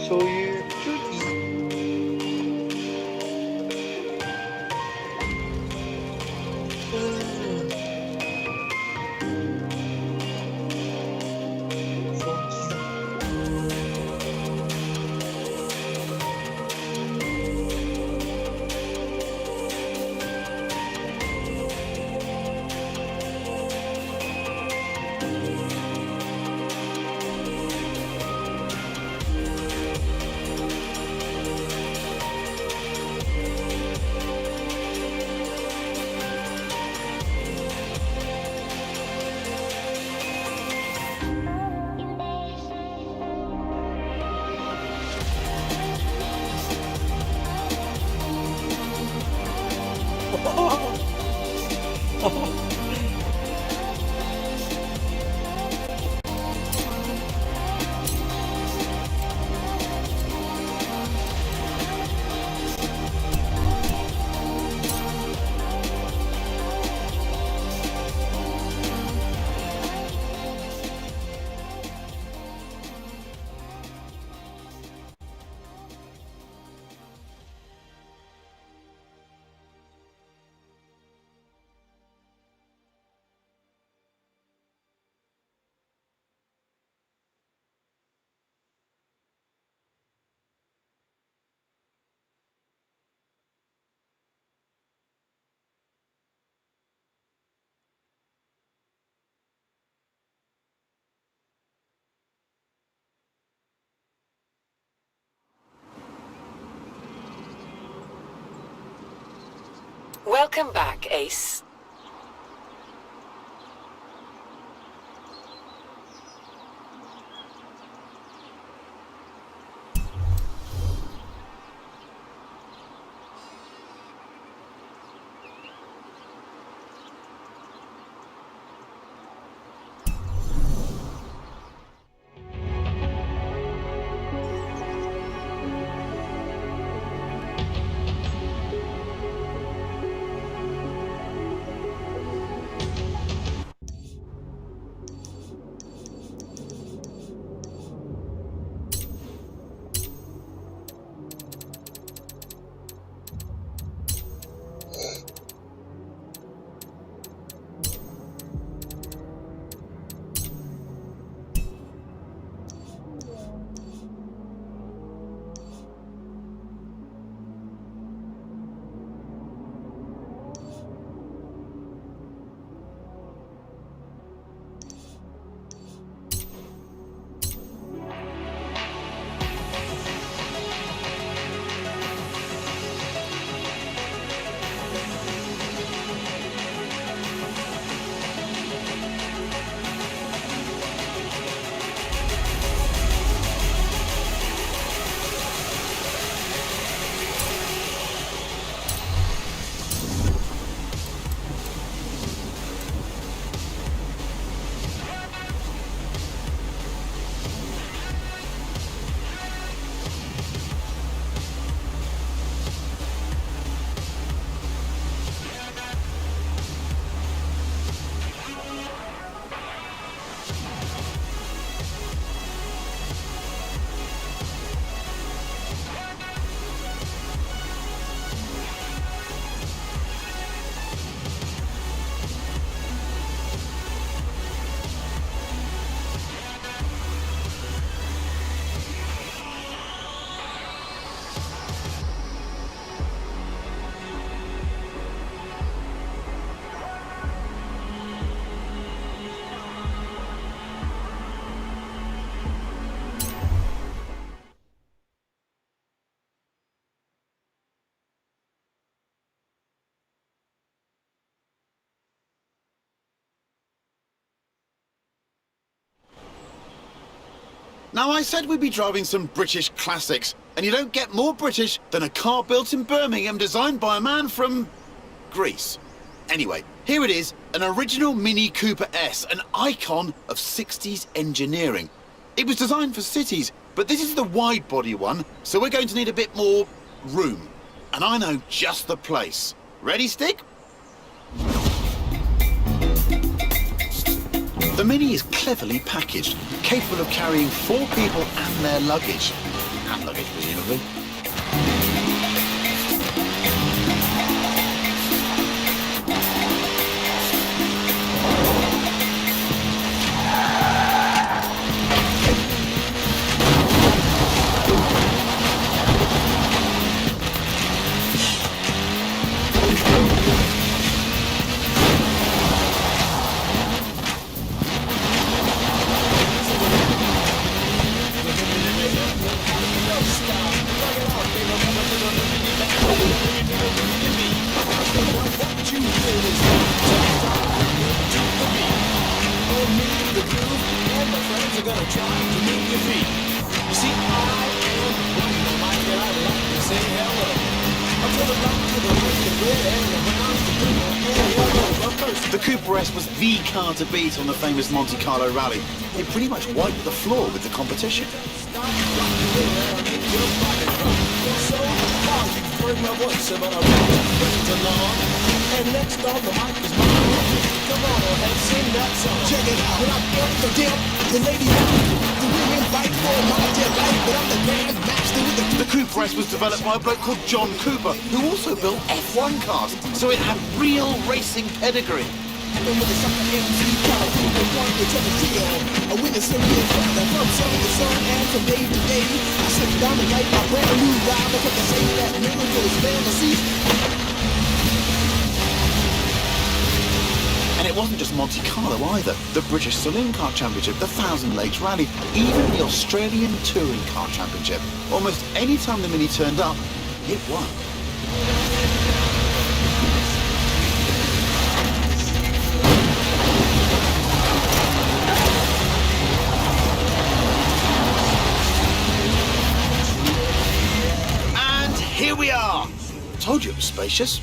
소유 주기. Welcome back, Ace. Now, I said we'd be driving some British classics, and you don't get more British than a car built in Birmingham designed by a man from Greece. Anyway, here it is, an original Mini Cooper S, an icon of 60s engineering. It was designed for cities, but this is the wide-body one, so we're going to need a bit more room. And I know just the place. Ready, Stick? The Mini is cleverly packaged, capable of carrying 4 people and their luggage. And luggage, presumably. The Cooper S was the car to beat on the famous Monte Carlo rally. It pretty much wiped the floor with the competition. And next on the mic is mine. Come on and sing that song. Check it out. When I feel the dip, the lady, the women fight for my dear life, but I'm the grand master with the... The Cooper S was developed by a bloke called John Cooper, who also built F1 cars, so it had real racing pedigree. With the sucker MC, color, people, one, which ever feel. A winner simply father from sun to sun and from day to day. I sit down and write my brand new rhyme because I say that name for his fantasy. And it wasn't just Monte Carlo either. The British Saloon Car Championship, the Thousand Lakes Rally, even the Australian Touring Car Championship. Almost any time the Mini turned up, it won. And here we are. Told you it was spacious.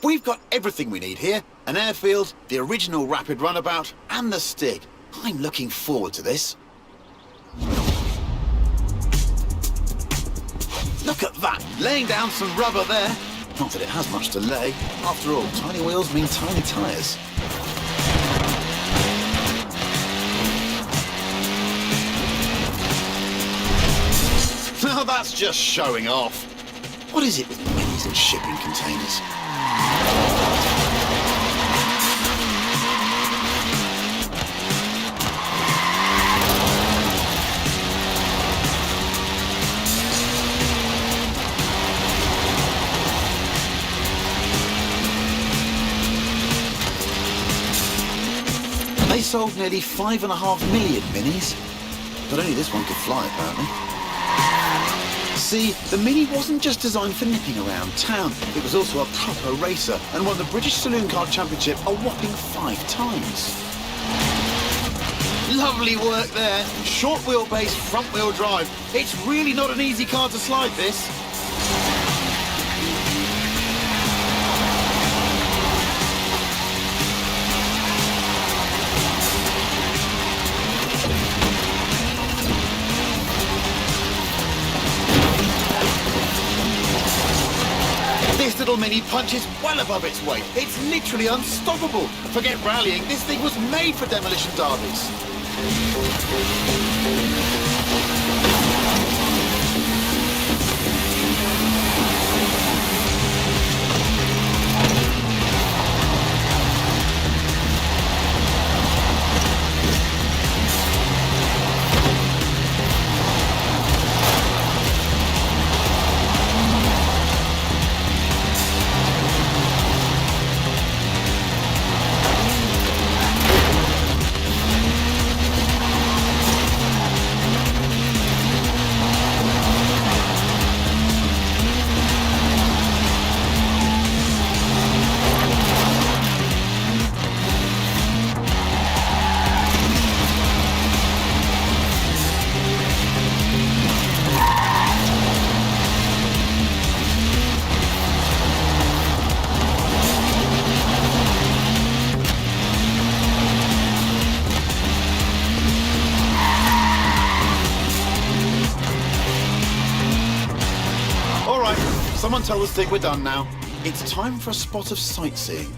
We've got everything we need here. An airfield, the original rapid runabout, and the Stig. I'm looking forward to this. Look at that, laying down some rubber there. Not that it has much to lay. After all, tiny wheels mean tiny tyres. Now that's just showing off. What is it with minis and shipping containers? They sold nearly 5.5 million minis, but only this one could fly, apparently. See, the Mini wasn't just designed for nipping around town, it was also a proper racer and won the British Saloon Car Championship a whopping 5 times. Lovely work there. Short wheelbase, front wheel drive. It's really not an easy car to slide, this. This little Mini punches well above its weight. It's literally unstoppable. Forget rallying, this thing was made for demolition derbies. and tell the Stig we're done now. It's time for a spot of sightseeing.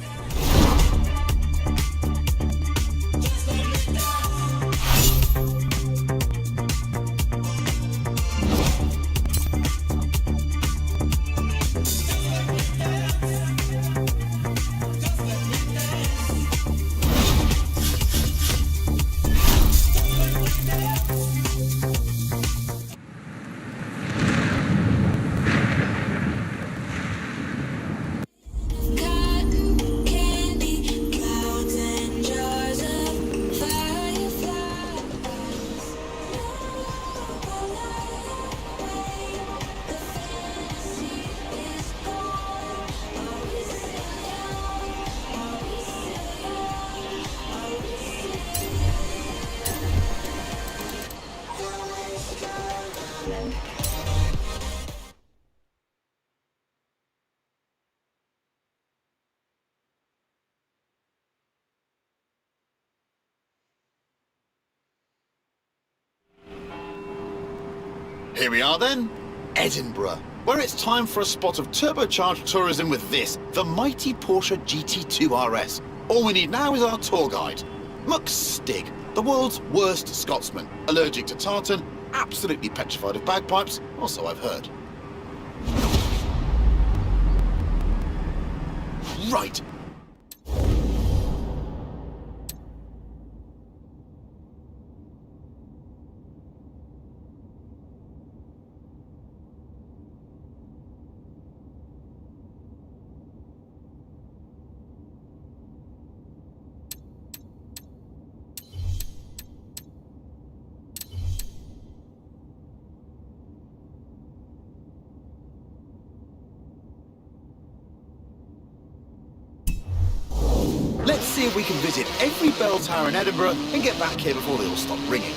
Here we are then, Edinburgh, where it's time for a spot of turbocharged tourism with this, the mighty Porsche GT2 RS. All we need now is our tour guide, Stig, the world's worst Scotsman, allergic to tartan, absolutely petrified of bagpipes, or so I've heard. Right. Let's see if we can visit every bell tower in Edinburgh and get back here before they all stop ringing.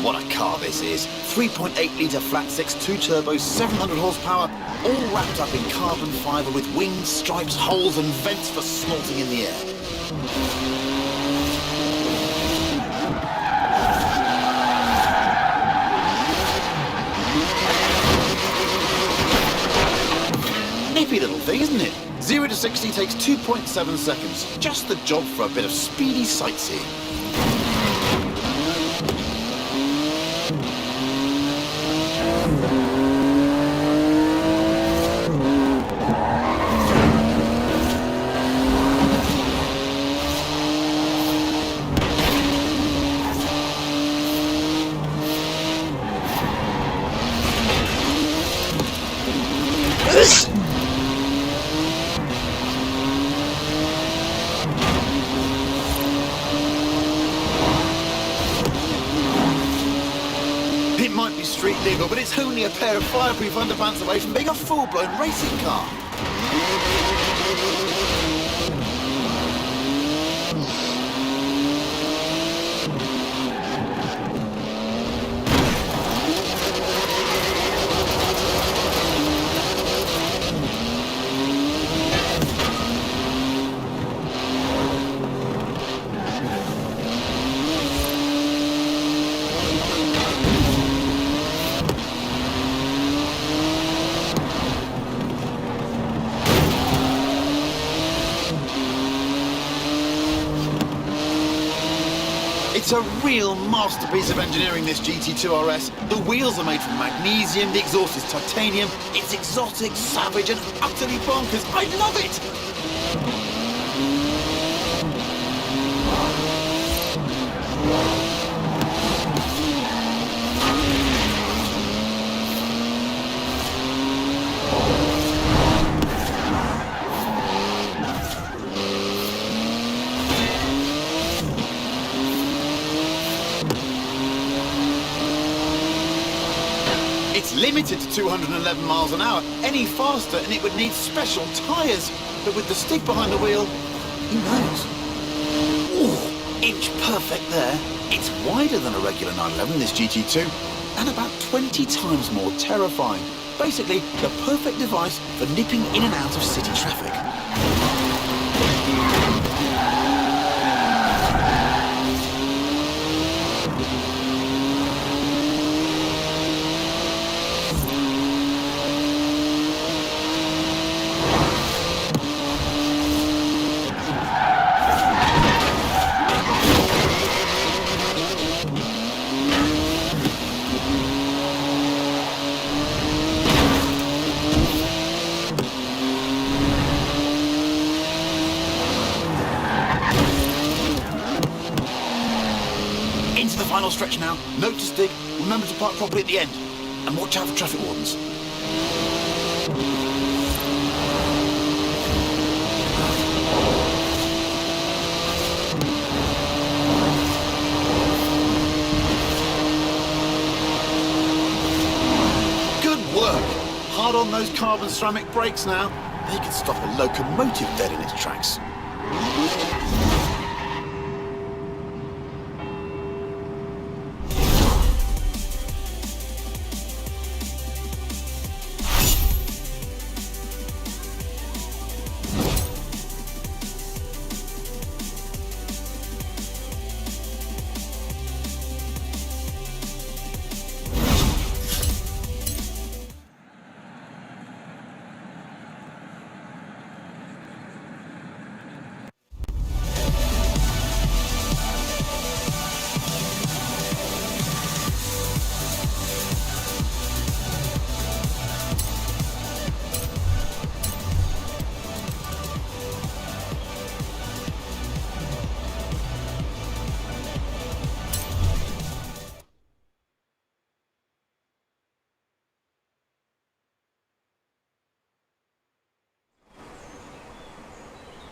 What a car this is. 3.8-litre flat-six, 2-turbo, 700 horsepower, all wrapped up in carbon fibre with wings, stripes, holes and vents for snorting in the air. Nippy little thing, isn't it? 0 to 60 takes 2.7 seconds. Just the job for a bit of speedy sightseeing. It might be street legal, but it's only a pair of fireproof underpants away from being a full-blown racing car. It's a real masterpiece of engineering, this GT2 RS. The wheels are made from magnesium, the exhaust is titanium. It's exotic, savage and utterly bonkers. I love it! It's limited to 211 miles an hour. Any faster and it would need special tyres. But with the stick behind the wheel, who knows? Ooh, inch perfect there. It's wider than a regular 911, this GT2, and about 20 times more terrifying. Basically, the perfect device for nipping in and out of city traffic. Into the final stretch now. Note to stick, remember to park properly at the end. And watch out for traffic wardens. Good work. Hard on those carbon ceramic brakes now. They could stop a locomotive dead in its tracks.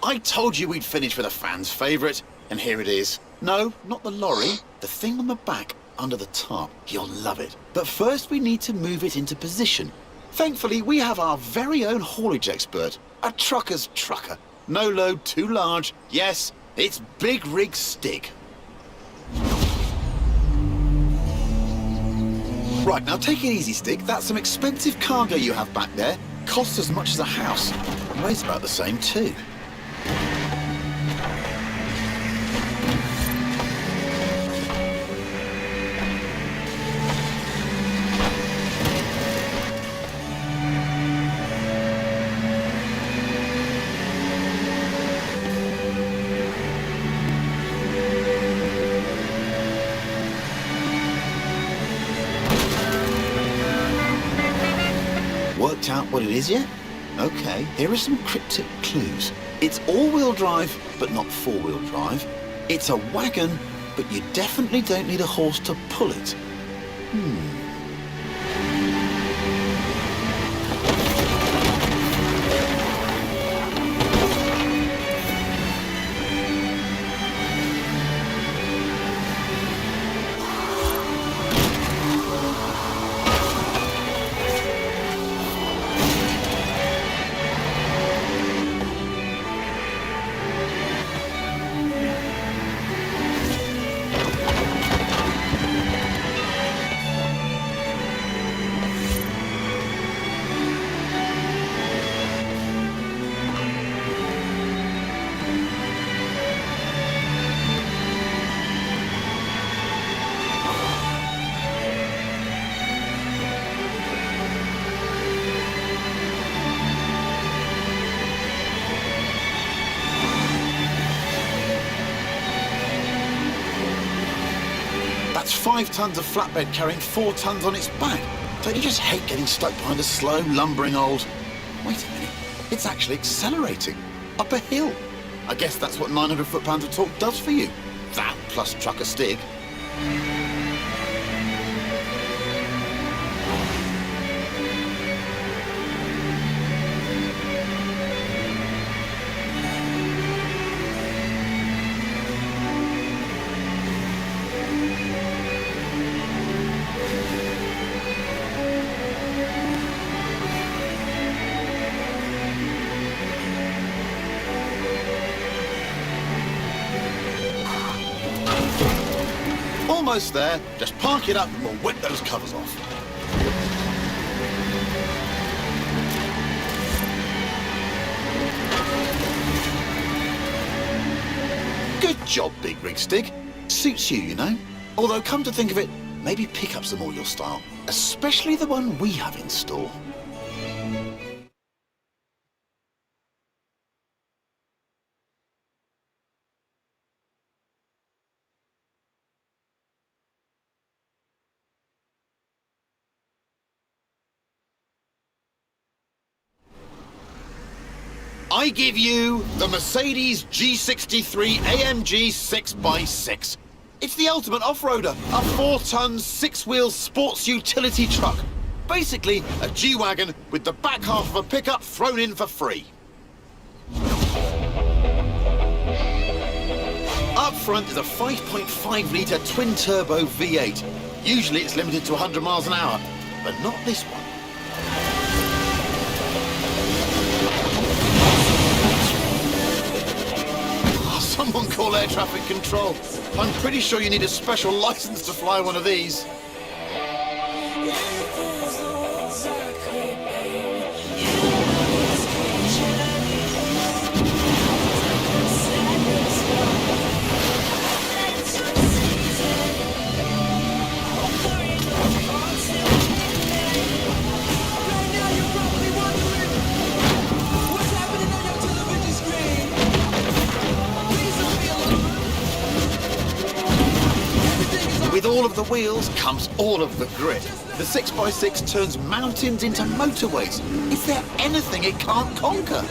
I told you we'd finish with a fan's favourite, and here it is. No, not the lorry, the thing on the back under the tarp. You'll love it. But first we need to move it into position. Thankfully, we have our very own haulage expert, a trucker's trucker. No load too large. Yes, it's big rig stick. Right, now take it easy, Stick. That's some expensive cargo you have back there. Costs as much as a house. Weighs about the same too. Worked out what it is yet? Okay, here are some cryptic clues. It's all-wheel drive, but not four-wheel drive. It's a wagon, but you definitely don't need a horse to pull it. That's 5 tons of flatbed carrying 4 tons on its back. Don't you just hate getting stuck behind a slow, lumbering old... Wait a minute, it's actually accelerating. Up a hill. I guess that's what 900 foot-pounds of torque does for you. That plus trucker stick. almost there. Just park it up and we'll whip those covers off. Good job, Big Rig Stick. Suits you, you know. Although, come to think of it, maybe pickups are more your style. Especially the one we have in store. I give you the Mercedes G63 AMG 6x6. It's the ultimate off-roader, a 4-ton, 6-wheel sports utility truck. Basically, a G-Wagon with the back half of a pickup thrown in for free. Up front is a 5.5-litre twin-turbo V8. Usually it's limited to 100 miles an hour, but not this one. Someone call air traffic control. I'm pretty sure you need a special license to fly one of these. With all of the wheels comes all of the grit. The 6x6 turns mountains into motorways. Is there anything it can't conquer?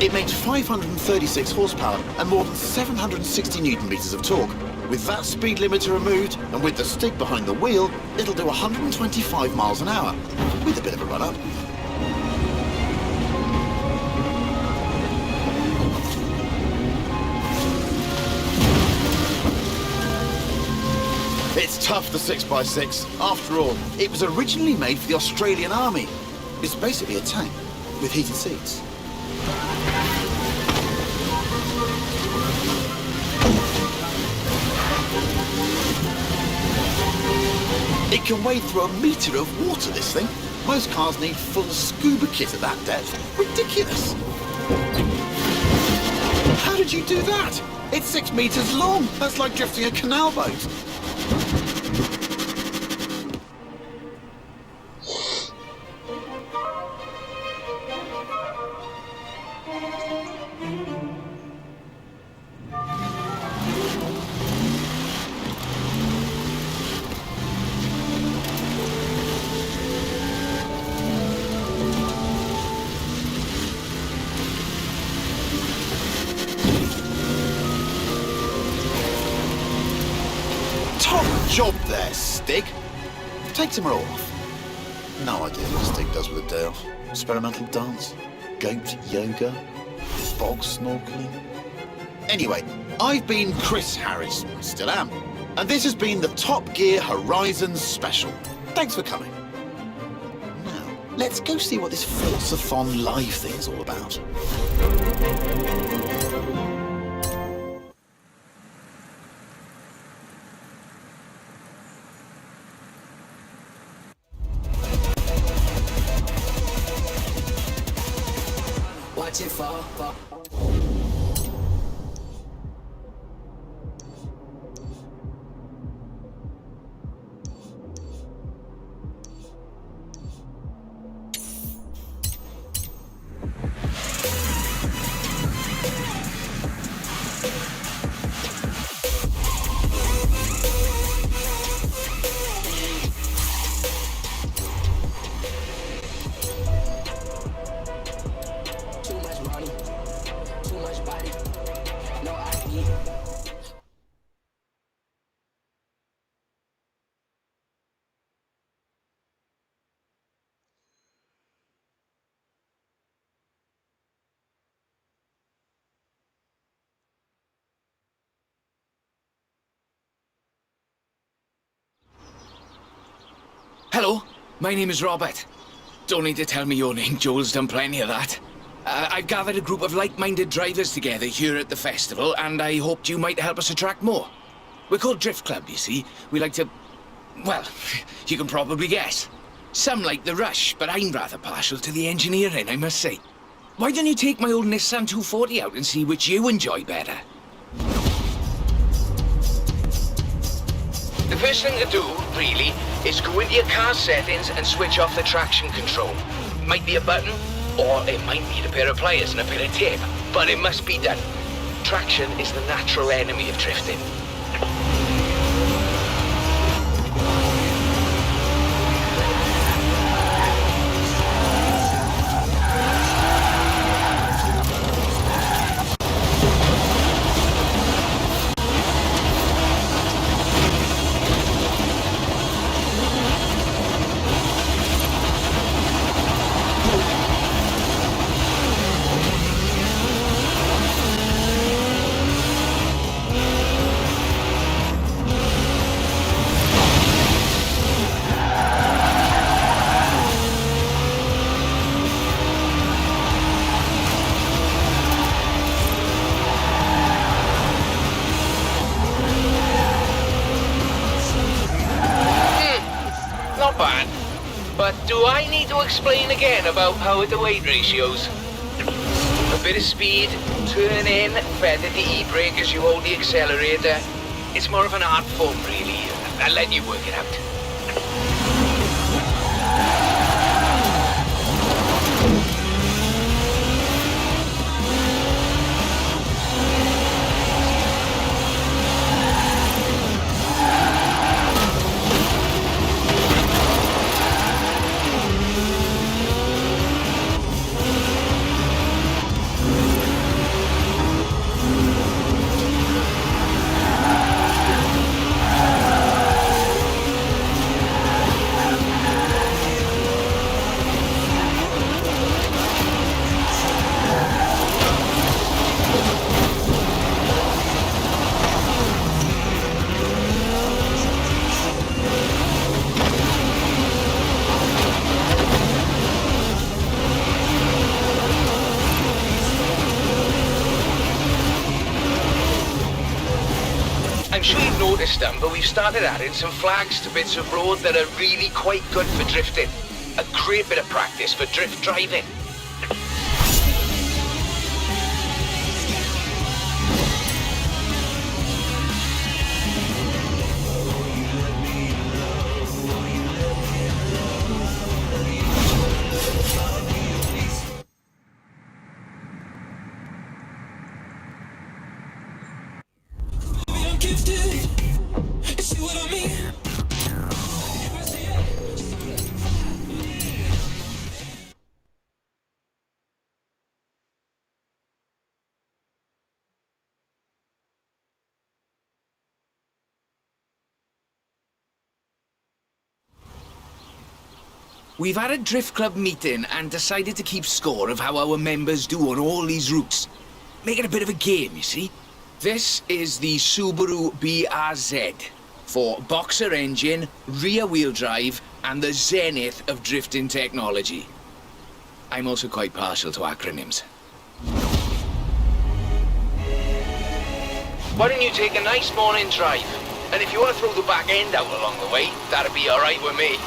It makes 536 horsepower and more than 760 newton-meters of torque. With that speed limiter removed and with the stick behind the wheel, it'll do 125 miles an hour, with a bit of a run-up. It's tough, the 6x6. After all, it was originally made for the Australian Army. It's basically a tank with heated seats. It can wade through a metre of water, this thing. Most cars need full scuba kit at that depth. Ridiculous. How did you do that? It's 6 metres long. That's like drifting a canal boat. Job there, Stig. Take tomorrow off. No idea what Stig does with a day off. Experimental dance? Goat yoga? bog snorkeling. Anyway, I've been Chris Harris, I still am, and this has been the Top Gear Horizon special. Thanks for coming. Now, let's go see what this Forza Horizon live thing is all about. Watch it fall. Too much money, too much body, no ID. Hello, my name is Robert. Don't need to tell me your name, Joel's done plenty of that. I've gathered a group of like-minded drivers together here at the festival, and I hoped you might help us attract more. We're called Drift Club, you see. We like to... well, you can probably guess. Some like the rush, but I'm rather partial to the engineering, I must say. Why don't you take my old Nissan 240 out and see which you enjoy better? The first thing to do, really, is go into your car's settings and switch off the traction control. Might be a button, or it might need a pair of pliers and a bit of tape, but it must be done. Traction is the natural enemy of drifting. Not bad. But do I need to explain again about power to weight ratios? A bit of speed, turn in, feather the e-brake as you hold the accelerator. It's more of an art form, really. I'll let you work it out. I'm sure you've noticed them, but we've started adding some flags to bits of road that are really quite good for drifting. A great bit of practice for drift driving. We've had a Drift Club meeting and decided to keep score of how our members do on all these routes. make it a bit of a game, you see. This is the Subaru BRZ for boxer engine, rear-wheel drive, and the zenith of drifting technology. I'm also quite partial to acronyms. Why don't you take a nice morning drive? And if you want to throw the back end out along the way, that'd be alright with me.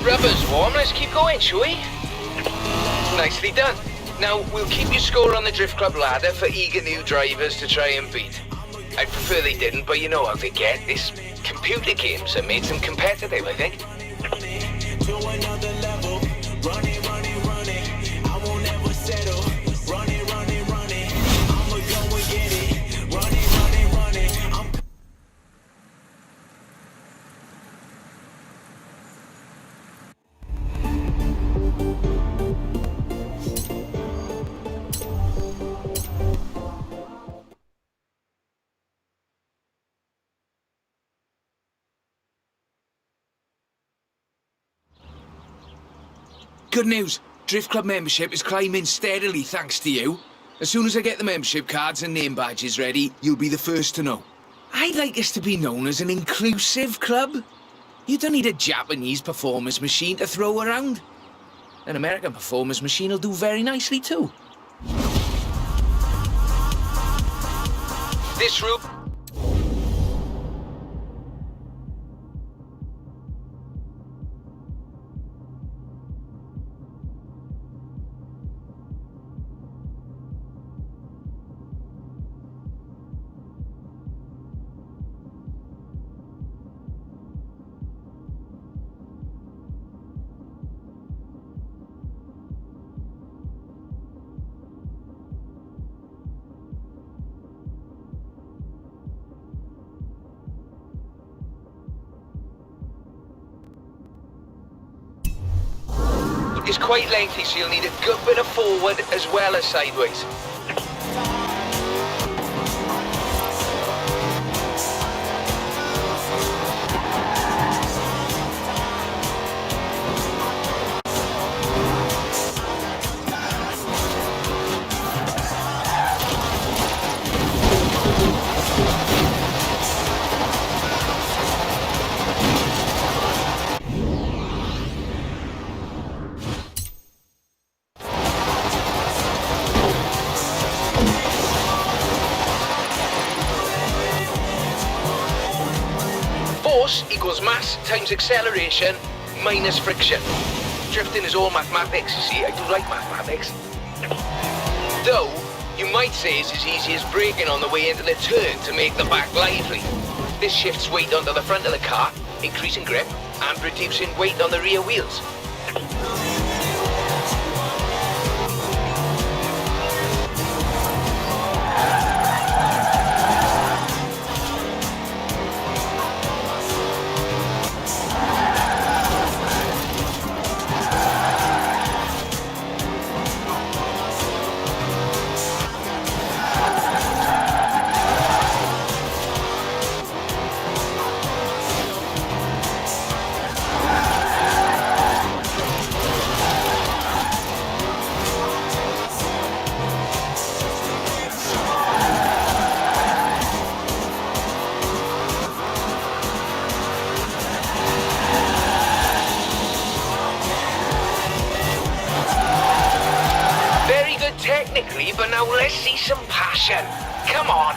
Rubber's warm, let's keep going, shall we? Nicely done. Now, we'll keep your score on the Drift Club ladder for eager new drivers to try and beat. I'd prefer they didn't, but you know how they get. This computer games have made them competitive, I think. To another level, running, I won't ever settle. Running, I'ma go and get it. Running, Good news. Drift Club membership is climbing steadily thanks to you. As soon as I get the membership cards and name badges ready, you'll be the first to know. I'd like us to be known as an inclusive club. You don't need a Japanese performance machine to throw around. An American performance machine will do very nicely too. This route... is quite lengthy, so you'll need a good bit of forward as well as sideways. Force equals mass times acceleration minus friction. Drifting is all mathematics, you see. I do like mathematics. Though, you might say it's as easy as braking on the way into the turn to make the back lively. This shifts weight onto the front of the car, increasing grip and reducing weight on the rear wheels. Technically, but now let's see some passion. Come on.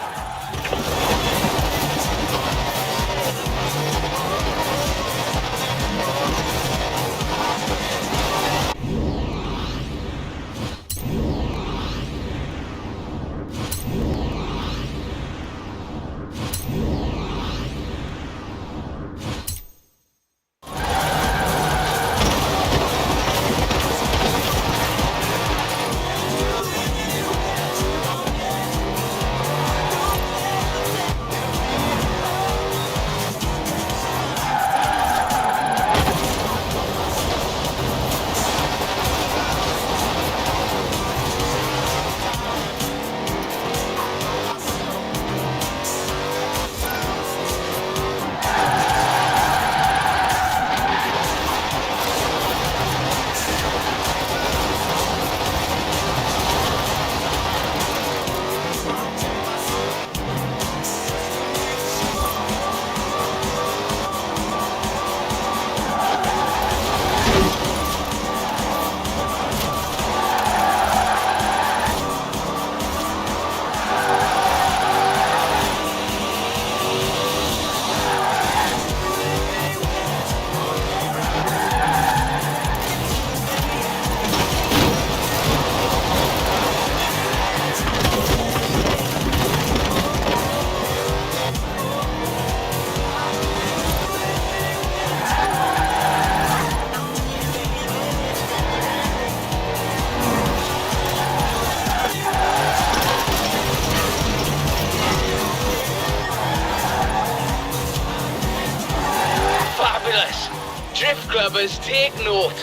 Drift clubbers, take note.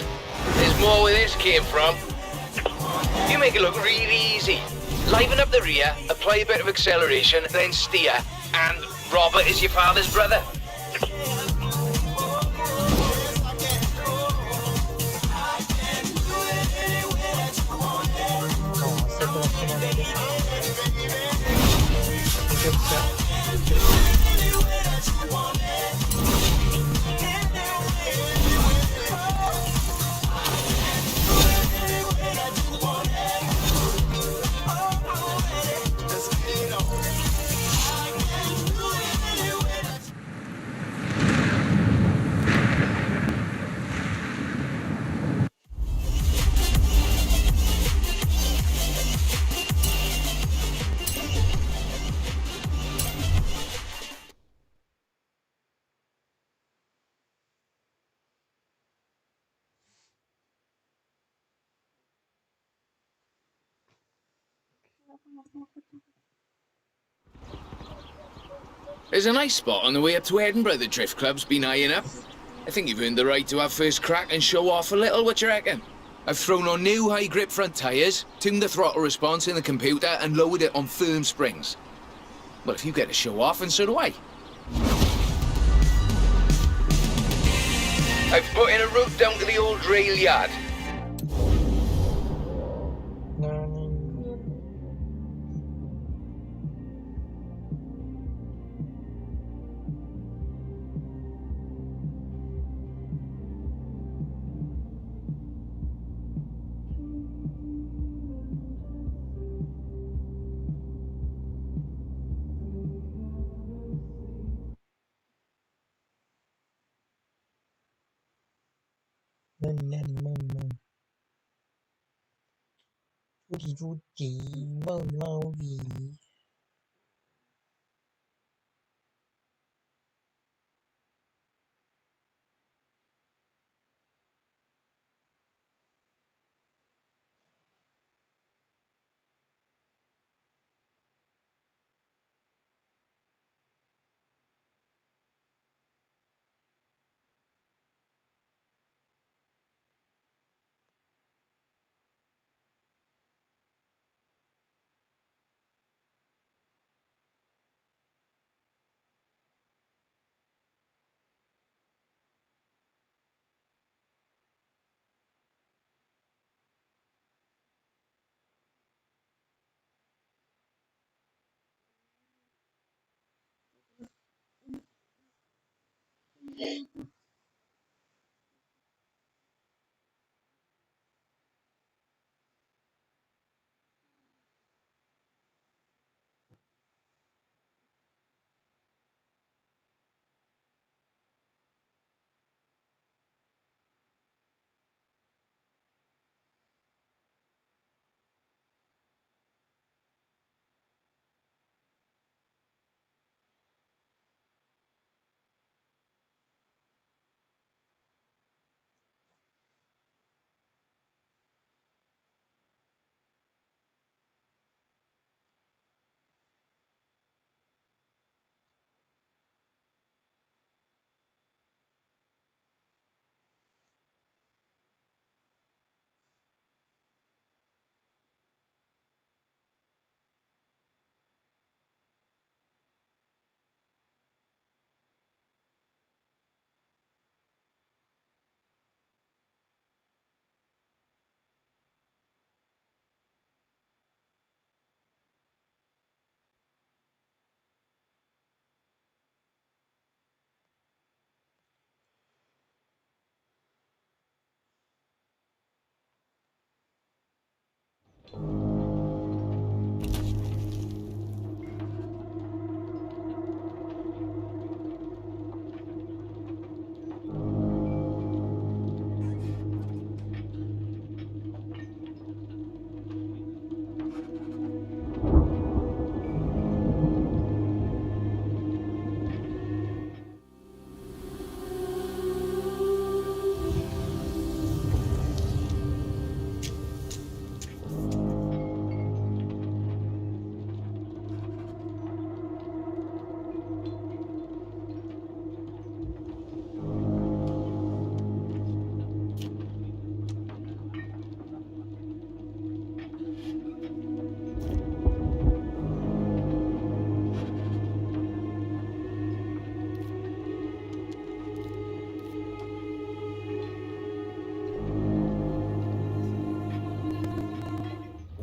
There's more where this came from. You make it look really easy. Liven up the rear, apply a bit of acceleration, then steer, and Robert is your father's brother. There's a nice spot on the way up to Edinburgh the Drift Club's been eyeing up. I think you've earned the right to have first crack and show off a little, what you reckon? I've thrown on new high-grip front tyres, tuned the throttle response in the computer, and lowered it on firm springs. Well, if you get to show off, and so do I. I've put in a route down to the old rail yard.猪蹄梦猫鱼。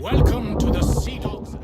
Welcome to the Sea Dogs.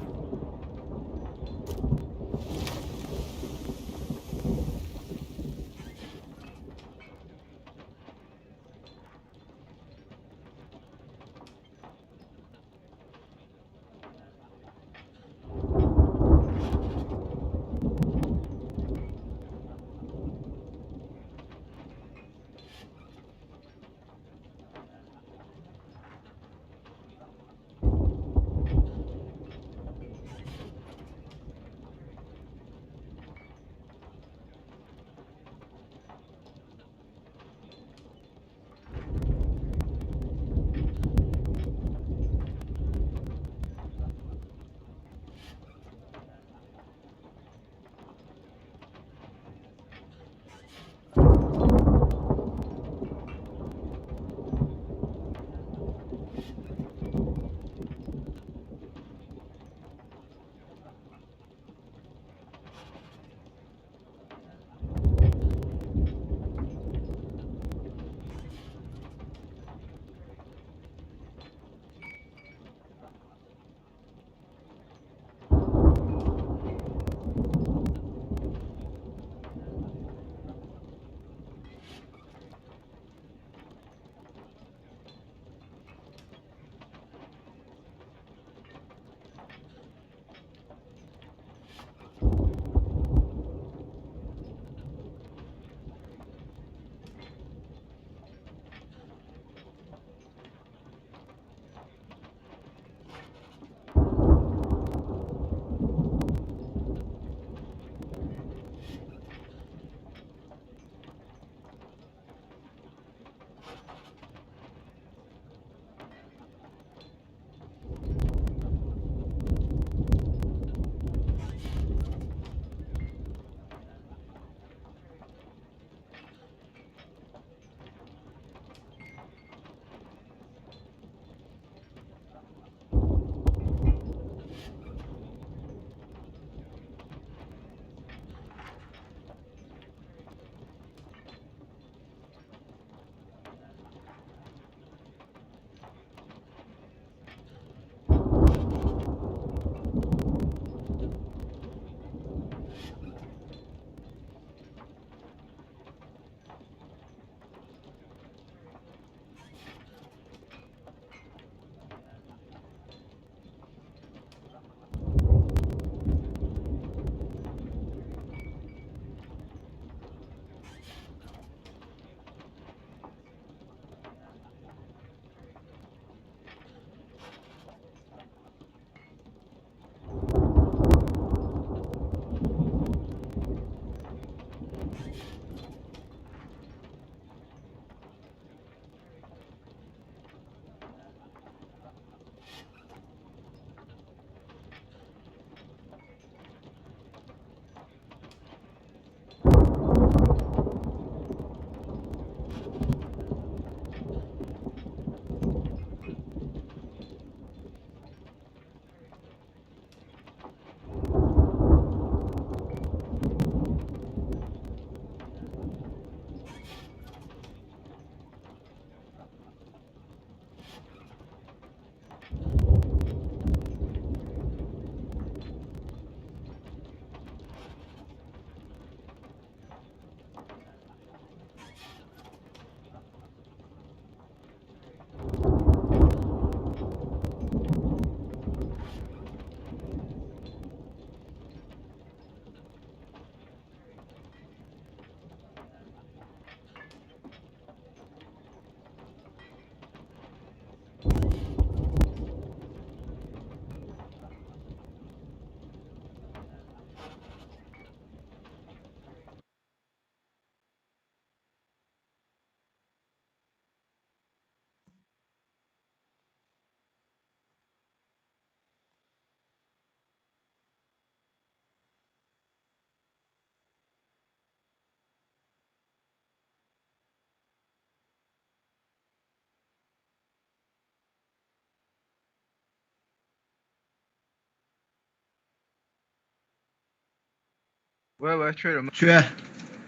喂，缺人吗？缺。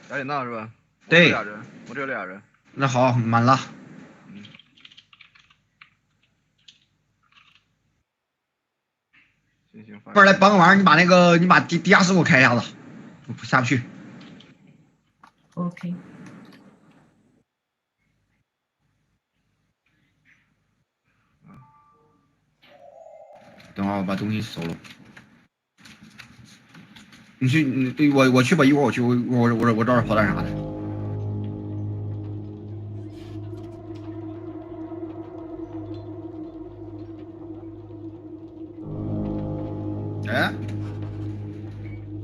打点到是吧？对。我这有俩人。那好，满了。行。不是来帮个忙，你把地下室给我开一下子，我下不去。OK。等会儿我把东西收了。你去，我去吧，一会儿我去，我找点炮弹啥的。哎，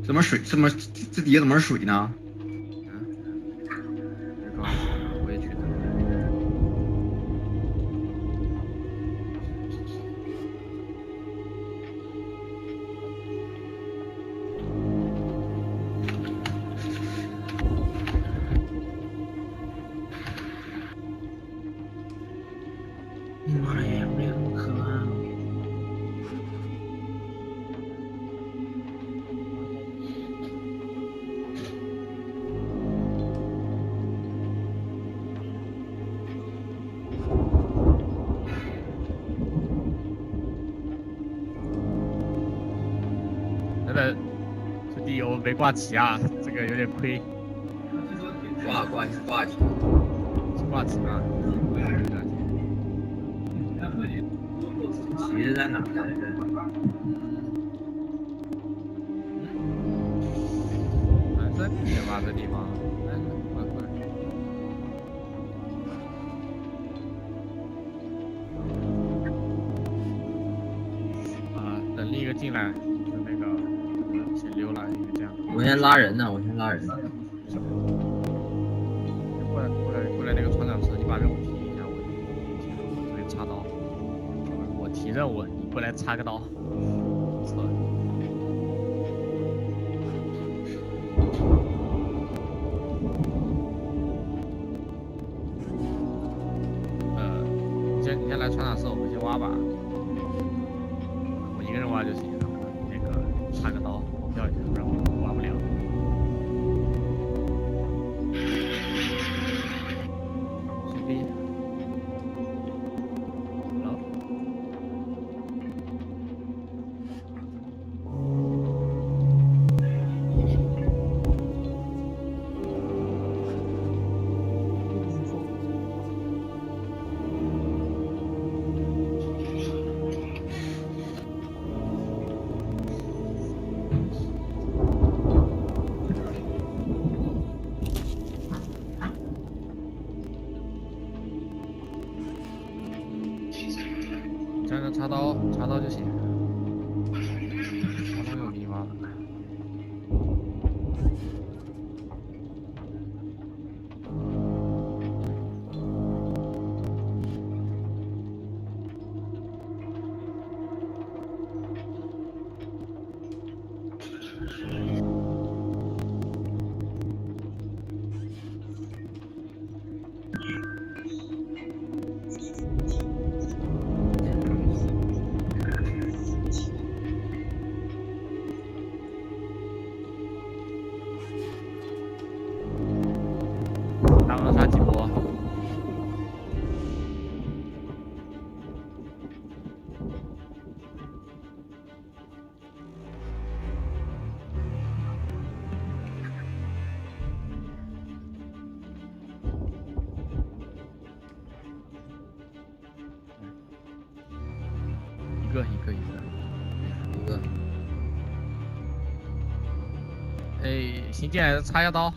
怎么水？这底下怎么是水呢？我也去的。妈呀，没有可爱。真的，这地我没挂旗啊，这个有点亏。挂旗。是挂旗吗？旗在哪来着？在里面吧，这地方。等另一个进来，就那个先溜了，因为这样。我先拉人呢。过来那个船长室，你把任务提一下，我这边插刀。我提任务，你过来插个刀。操！你先来船长室，我们先挖吧。我一个人挖就行，那个插个刀，我不要紧，不然我挖不了。插刀就行。插刀有密码。一个。哎，新进来的插下刀。